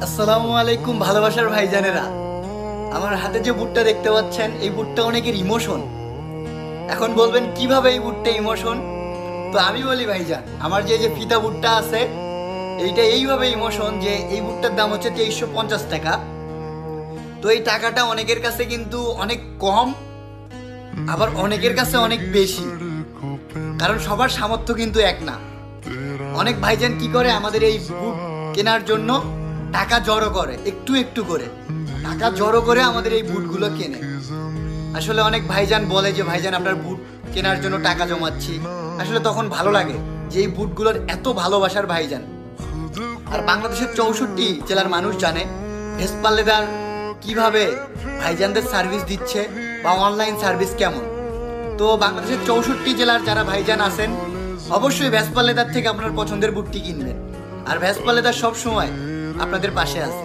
আসসালামু আলাইকুম ভালোবাসার ভাইজানেরা। আমার হাতে যে বুটটা দেখতে পাচ্ছেন, এই বুটটা অনেকের ইমোশন। এখন বলবেন কিভাবে এই বুটটা ইমোশন? তো আমি বলি ভাইজান, আমার যে ফিতা বুটটা আছে এইটা এইভাবে ইমোশন যে এই বুটটার দাম হচ্ছে 2350 টাকা। তো এই টাকাটা অনেকের কাছে কিন্তু অনেক কম, আবার অনেকের কাছে অনেক বেশি, কারণ সবার সামর্থ্য কিন্তু এক না। অনেক ভাইজান কি করে, আমাদের এই বুট কেনার জন্য টাকা জড়ো করে, একটু একটু করে টাকা জড়ো করে আমাদের এই বুটগুলো কেনে। আসলে অনেক ভাইজান বলে যে ভাইজান আপনার বুট কেনার জন্য টাকা জমাচ্ছি। আসলে তখন ভালো লাগে যে এই বুটগুলোর এত ভালোবাসার ভাইজান। আর বাংলাদেশের 64 জেলার মানুষ জানে ভেসপা লেদার কিভাবে ভাইজানদের সার্ভিস দিচ্ছে বা অনলাইন সার্ভিস কেমন। তো বাংলাদেশের 64 জেলার যারা ভাইজান আছেন অবশ্যই ভেসপা লেদার থেকে আপনার পছন্দের বুটটি কিনবেন। আর ভেসপা লেদার সব সময় আপনাদের পাশে আছে।